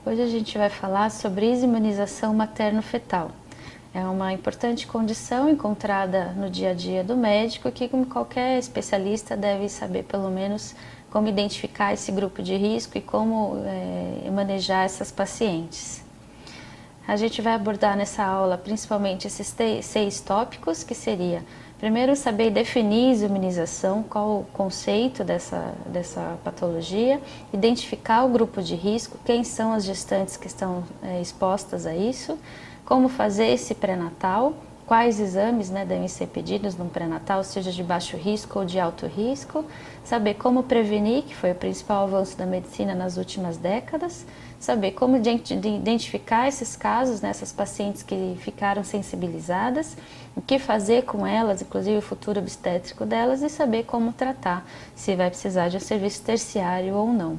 Hoje a gente vai falar sobre imunização materno-fetal. É uma importante condição encontrada no dia a dia do médico que, como qualquer especialista, deve saber pelo menos como identificar esse grupo de risco e como manejar essas pacientes. A gente vai abordar nessa aula principalmente esses 6 tópicos, que seria, primeiro, saber definir imunização, qual o conceito dessa patologia, identificar o grupo de risco, quem são as gestantes que estão expostas a isso, como fazer esse pré-natal, quais exames devem ser pedidos no pré-natal, seja de baixo risco ou de alto risco, saber como prevenir, que foi o principal avanço da medicina nas últimas décadas, saber como identificar esses casos, essas pacientes que ficaram sensibilizadas, o que fazer com elas, inclusive o futuro obstétrico delas, e saber como tratar, se vai precisar de um serviço terciário ou não.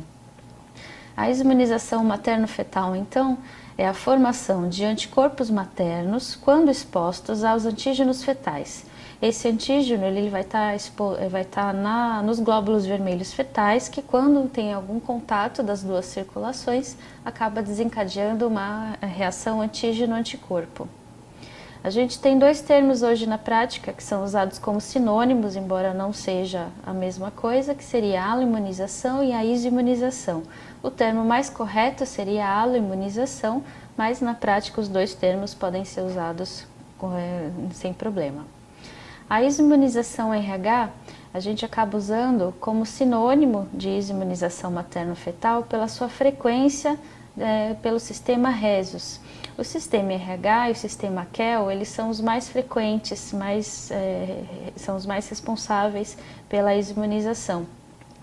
A imunização materno-fetal, então, é a formação de anticorpos maternos quando expostos aos antígenos fetais. Esse antígeno ele vai estar nos glóbulos vermelhos fetais, que quando tem algum contato das duas circulações, acaba desencadeando uma reação antígeno-anticorpo. A gente tem 2 termos hoje na prática que são usados como sinônimos, embora não seja a mesma coisa, que seria a aloimunização e a isoimunização. O termo mais correto seria a aloimunização, mas na prática os 2 termos podem ser usados sem problema. A isoimunização RH a gente acaba usando como sinônimo de imunização materno-fetal pela sua frequência pelo sistema Rhesus. O sistema RH e o sistema QEL, eles são os mais frequentes, são os mais responsáveis pela imunização.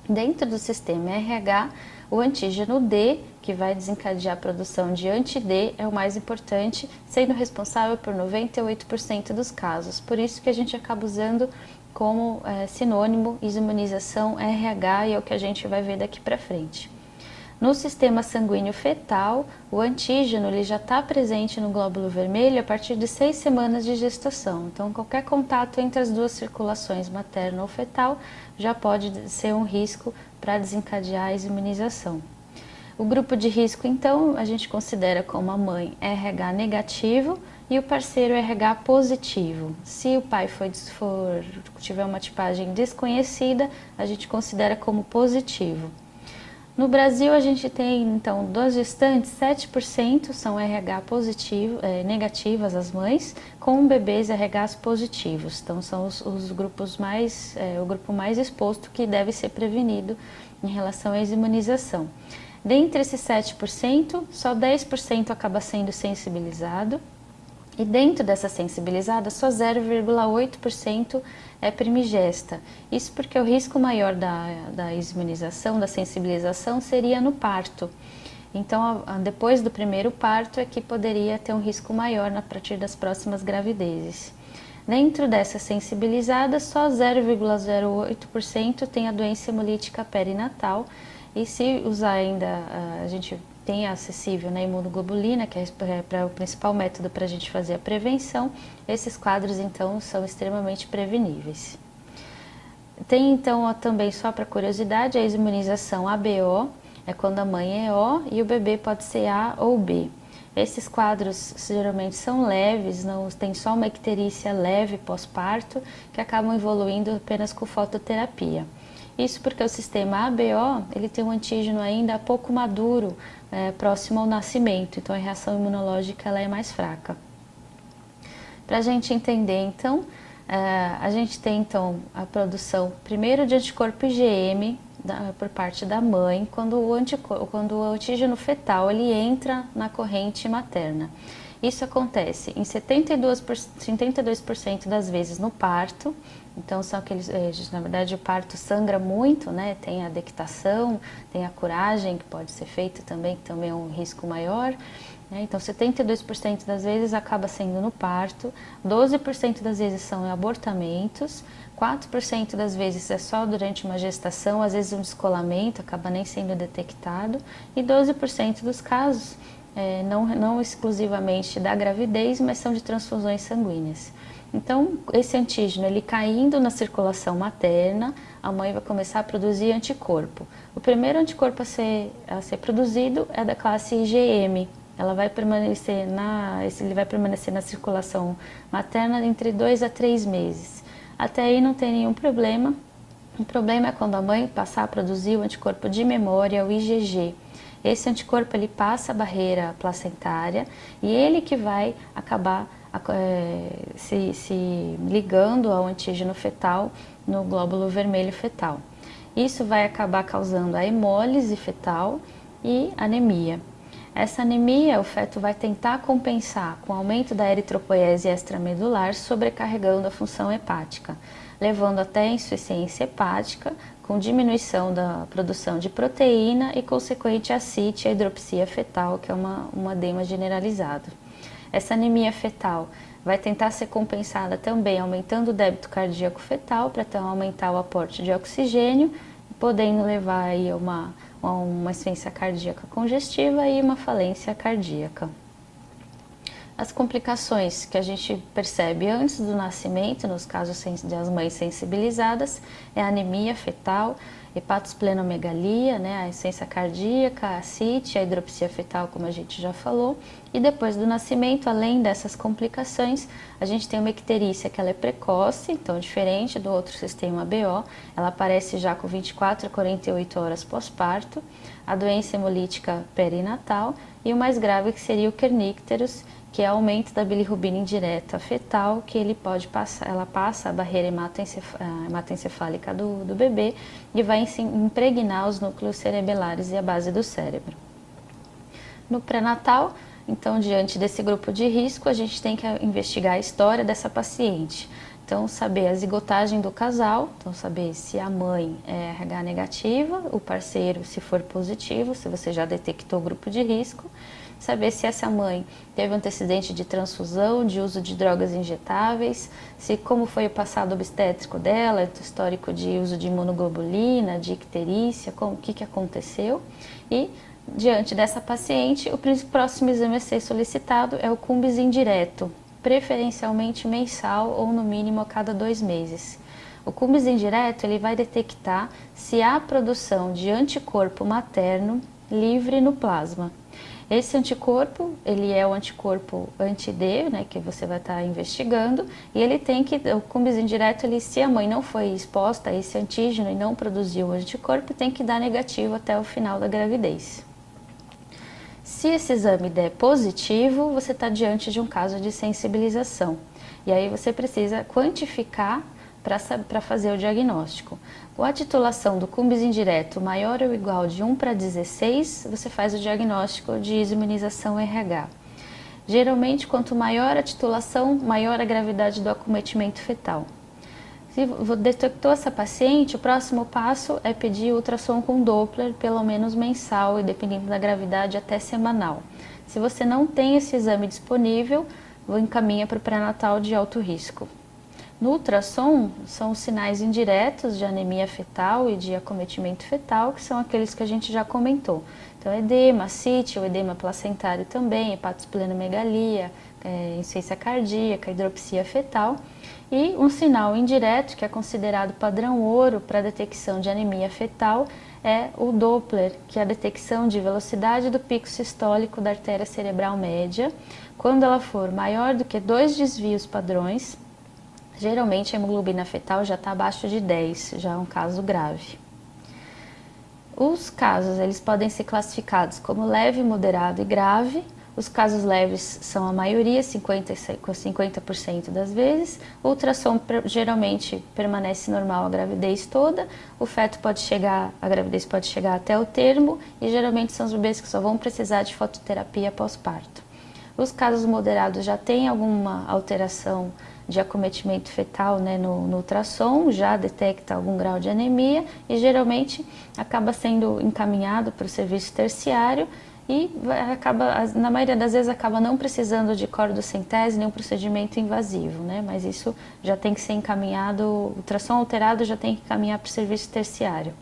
Dentro do sistema RH, o antígeno D, que vai desencadear a produção de anti-D, é o mais importante, sendo responsável por 98% dos casos. Por isso que a gente acaba usando como sinônimo imunização RH, e é o que a gente vai ver daqui para frente. No sistema sanguíneo fetal, o antígeno ele já está presente no glóbulo vermelho a partir de 6 semanas de gestação. Então, qualquer contato entre as duas circulações, materna ou fetal, já pode ser um risco para desencadear a imunização. O grupo de risco, então, a gente considera como a mãe RH negativo e o parceiro RH positivo. Se o pai tiver uma tipagem desconhecida, a gente considera como positivo. No Brasil, a gente tem, então, das gestantes, 7% são RH positivo, negativas as mães, com bebês RHs positivos. Então, são os grupos o grupo mais exposto que deve ser prevenido em relação à imunização. Dentre esses 7%, só 10% acaba sendo sensibilizado. E dentro dessa sensibilizada, só 0,8% é primigesta. Isso porque o risco maior da imunização, da sensibilização, seria no parto. Então, depois do primeiro parto é que poderia ter um risco maior a partir das próximas gravidezes. Dentro dessa sensibilizada, só 0,08% tem a doença hemolítica perinatal. E se usar ainda, a gente tem acessível na imunoglobulina, que é o principal método para a gente fazer a prevenção, esses quadros então são extremamente preveníveis. Tem então também, só para curiosidade, a imunização ABO, é quando a mãe é O e o bebê pode ser A ou B. Esses quadros geralmente são leves, não tem só uma icterícia leve pós-parto, que acabam evoluindo apenas com fototerapia. Isso porque o sistema ABO ele tem um antígeno ainda pouco maduro, próximo ao nascimento, então a reação imunológica ela é mais fraca. Para a gente entender, então, a gente tem então a produção primeiro de anticorpo IgM por parte da mãe, quando o antígeno fetal ele entra na corrente materna. Isso acontece em 72% das vezes no parto. Então, são aqueles, na verdade, o parto sangra muito, né? Tem a dectação, tem a curagem, que pode ser feita também, que também é um risco maior. Né? Então, 72% das vezes acaba sendo no parto, 12% das vezes são abortamentos, 4% das vezes é só durante uma gestação, às vezes um descolamento, acaba nem sendo detectado, e 12% dos casos, não exclusivamente da gravidez, mas são de transfusões sanguíneas. Então, esse antígeno, ele caindo na circulação materna, a mãe vai começar a produzir anticorpo. O primeiro anticorpo a ser produzido é da classe IgM. Ele vai permanecer na circulação materna entre 2 a 3 meses. Até aí não tem nenhum problema. O problema é quando a mãe passar a produzir o anticorpo de memória, o IgG. Esse anticorpo ele passa a barreira placentária e ele que vai acabar se ligando ao antígeno fetal no glóbulo vermelho fetal. Isso vai acabar causando a hemólise fetal e anemia. Essa anemia, o feto vai tentar compensar com o aumento da eritropoiese extramedular, sobrecarregando a função hepática, levando até a insuficiência hepática, com diminuição da produção de proteína e consequente ascite, a hidropsia fetal, que é um edema generalizado. Essa anemia fetal vai tentar ser compensada também aumentando o débito cardíaco fetal para então aumentar o aporte de oxigênio, podendo levar aí a uma insuficiência cardíaca congestiva e uma falência cardíaca. As complicações que a gente percebe antes do nascimento, nos casos das mães sensibilizadas, é a anemia fetal, hepatosplenomegalia, a insuficiência cardíaca, a ascite, a hidropsia fetal, como a gente já falou. E depois do nascimento, além dessas complicações, a gente tem uma icterícia que ela é precoce, então diferente do outro sistema BO, ela aparece já com 24 a 48 horas pós-parto, a doença hemolítica perinatal e o mais grave que seria o kernicterus, que é aumento da bilirrubina indireta fetal, que ela passa a barreira hematoencefálica do bebê e vai impregnar os núcleos cerebelares e a base do cérebro. No pré-natal, então, diante desse grupo de risco, a gente tem que investigar a história dessa paciente. Então, saber a zigotagem do casal, então saber se a mãe é RH negativa, o parceiro se for positivo, se você já detectou o grupo de risco, saber se essa mãe teve antecedente de transfusão, de uso de drogas injetáveis, como foi o passado obstétrico dela, histórico de uso de imunoglobulina, de icterícia, o que aconteceu. E, diante dessa paciente, o próximo exame a ser solicitado é o Cumbis indireto, preferencialmente mensal ou no mínimo a cada 2 meses. O Cumbis indireto ele vai detectar se há produção de anticorpo materno livre no plasma. Esse anticorpo, ele é o anticorpo anti-D, que você vai estar investigando, e o Cumbis indireto, se a mãe não foi exposta a esse antígeno e não produziu o anticorpo, tem que dar negativo até o final da gravidez. Se esse exame der positivo, você está diante de um caso de sensibilização. E aí você precisa quantificar para fazer o diagnóstico. Com a titulação do Cumbis indireto maior ou igual de 1/16, você faz o diagnóstico de imunização RH. Geralmente, quanto maior a titulação, maior a gravidade do acometimento fetal. Se detectou essa paciente, o próximo passo é pedir ultrassom com Doppler, pelo menos mensal e dependendo da gravidade até semanal. Se você não tem esse exame disponível, encaminha para o pré-natal de alto risco. No ultrassom, são os sinais indiretos de anemia fetal e de acometimento fetal, que são aqueles que a gente já comentou. Então, edema, ascite, o edema placentário também, hepatosplenomegalia, insuficiência cardíaca, hidropsia fetal. E um sinal indireto, que é considerado padrão ouro para a detecção de anemia fetal, é o Doppler, que é a detecção de velocidade do pico sistólico da artéria cerebral média. Quando ela for maior do que 2 desvios padrões, geralmente a hemoglobina fetal já está abaixo de 10, já é um caso grave. Os casos eles podem ser classificados como leve, moderado e grave. Os casos leves são a maioria, 50% das vezes. O ultrassom geralmente permanece normal a gravidez toda. A gravidez pode chegar até o termo e geralmente são os bebês que só vão precisar de fototerapia pós-parto. Os casos moderados já têm alguma alteração de acometimento fetal no ultrassom, já detecta algum grau de anemia e geralmente acaba sendo encaminhado para o serviço terciário e na maioria das vezes acaba não precisando de cordocentese, nenhum procedimento invasivo, mas isso já tem que ser encaminhado, o ultrassom alterado já tem que encaminhar para o serviço terciário.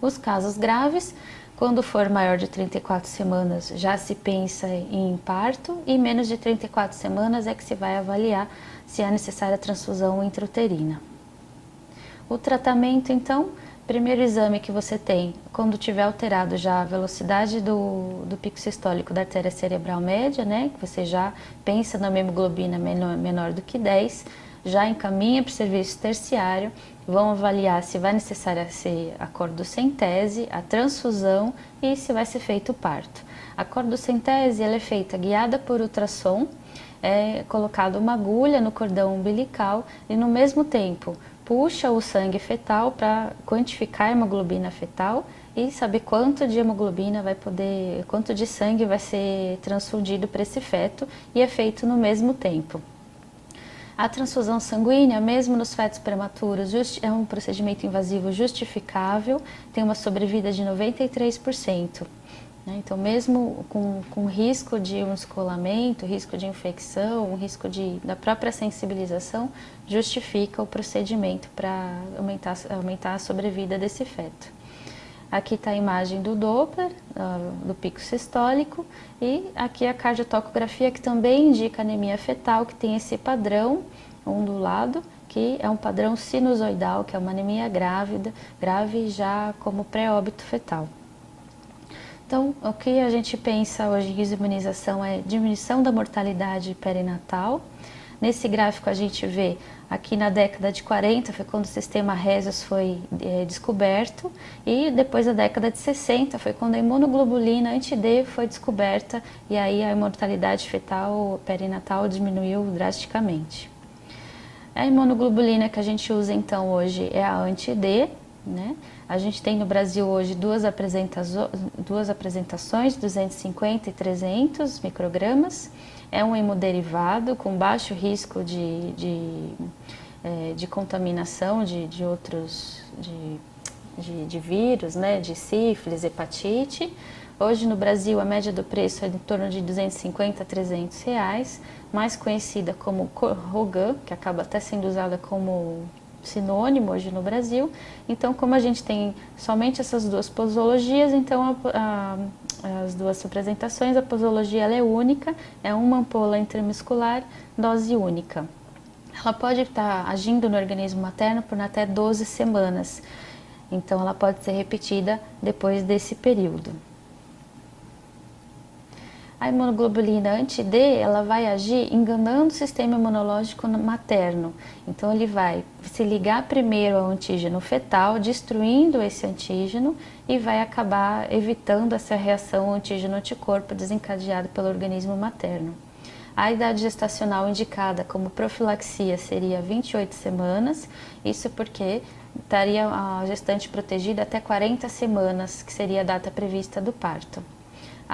Os casos graves, quando for maior de 34 semanas, já se pensa em parto, e menos de 34 semanas é que se vai avaliar se é necessária transfusão intrauterina. O tratamento, então, primeiro exame que você tem, quando tiver alterado já a velocidade do pico sistólico da artéria cerebral média, né, que você já pensa na hemoglobina menor do que 10, já encaminha para o serviço terciário, vão avaliar se vai necessária ser a cordocentese, a transfusão e se vai ser feito o parto. A cordocentese ela é feita guiada por ultrassom, é colocada uma agulha no cordão umbilical e no mesmo tempo puxa o sangue fetal para quantificar a hemoglobina fetal e saber quanto de hemoglobina quanto de sangue vai ser transfundido para esse feto, e é feito no mesmo tempo. A transfusão sanguínea, mesmo nos fetos prematuros, é um procedimento invasivo justificável, tem uma sobrevida de 93%. Então, mesmo com risco de um descolamento, risco de infecção, risco da própria sensibilização, justifica o procedimento para aumentar a sobrevida desse feto. Aqui está a imagem do Doppler, do pico sistólico, e aqui a cardiotocografia, que também indica anemia fetal, que tem esse padrão ondulado, que é um padrão sinusoidal, que é uma anemia grave já como pré-óbito fetal. Então, o que a gente pensa hoje em imunização é diminuição da mortalidade perinatal. Nesse gráfico a gente vê, aqui na década de 40 foi quando o sistema Rhesus foi descoberto, e depois da década de 60 foi quando a imunoglobulina anti-D foi descoberta, e aí a mortalidade fetal perinatal diminuiu drasticamente. A imunoglobulina que a gente usa então hoje é a anti-D, né? A gente tem no Brasil hoje duas apresentações, 250 e 300 microgramas. É um hemoderivado com baixo risco de contaminação de outros vírus, né? De sífilis, hepatite. Hoje no Brasil a média do preço é em torno de 250 a 300 reais, mais conhecida como Rogan, que acaba até sendo usada como sinônimo hoje no Brasil. Então, como a gente tem somente essas duas posologias, então as duas apresentações, a posologia ela é única, é uma ampola intramuscular, dose única. Ela pode estar agindo no organismo materno por até 12 semanas, então ela pode ser repetida depois desse período. A imunoglobulina anti-D, ela vai agir enganando o sistema imunológico materno. Então, ele vai se ligar primeiro ao antígeno fetal, destruindo esse antígeno, e vai acabar evitando essa reação antígeno-anticorpo desencadeada pelo organismo materno. A idade gestacional indicada como profilaxia seria 28 semanas, isso porque estaria a gestante protegida até 40 semanas, que seria a data prevista do parto.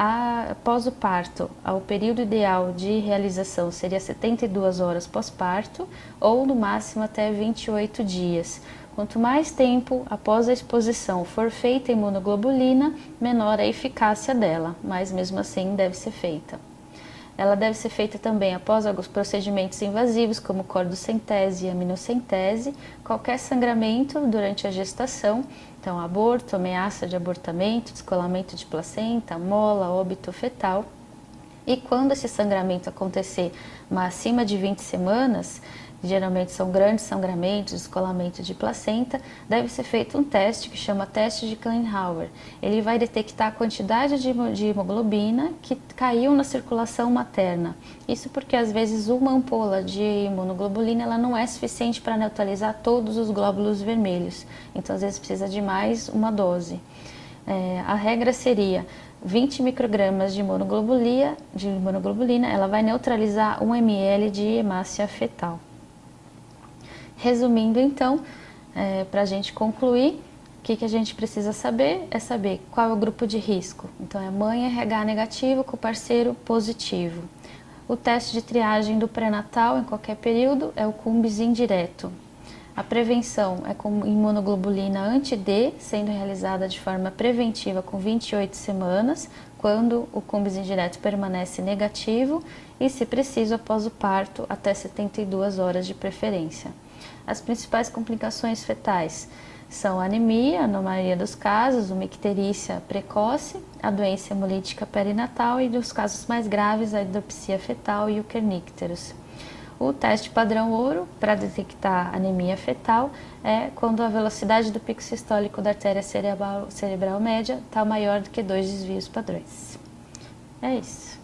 Após o parto, o período ideal de realização seria 72 horas pós-parto, ou no máximo até 28 dias. Quanto mais tempo após a exposição for feita a imunoglobulina, menor a eficácia dela, mas mesmo assim deve ser feita. Ela deve ser feita também após alguns procedimentos invasivos, como cordocentese e aminocentese, qualquer sangramento durante a gestação, então aborto, ameaça de abortamento, descolamento de placenta, mola, óbito fetal. E quando esse sangramento acontecer acima de 20 semanas, geralmente são grandes sangramentos, descolamento de placenta, deve ser feito um teste que chama teste de Klein-Hauer. Ele vai detectar a quantidade de hemoglobina que caiu na circulação materna. Isso porque às vezes uma ampola de imunoglobulina ela não é suficiente para neutralizar todos os glóbulos vermelhos. Então às vezes precisa de mais uma dose. A regra seria 20 microgramas de imunoglobulina, ela vai neutralizar 1 ml de hemácia fetal. Resumindo então, para a gente concluir, o que a gente precisa saber é saber qual é o grupo de risco. Então é mãe RH negativo com parceiro positivo. O teste de triagem do pré-natal em qualquer período é o Cumbis indireto. A prevenção é com imunoglobulina anti-D, sendo realizada de forma preventiva com 28 semanas, quando o Cumbis indireto permanece negativo, e se preciso após o parto, até 72 horas de preferência. As principais complicações fetais São a anemia, na maioria dos casos, uma icterícia precoce, a doença hemolítica perinatal e, nos casos mais graves, a hidropsia fetal e o kernicterus. O teste padrão ouro para detectar anemia fetal é quando a velocidade do pico sistólico da artéria cerebral média está maior do que 2 desvios padrões. É isso.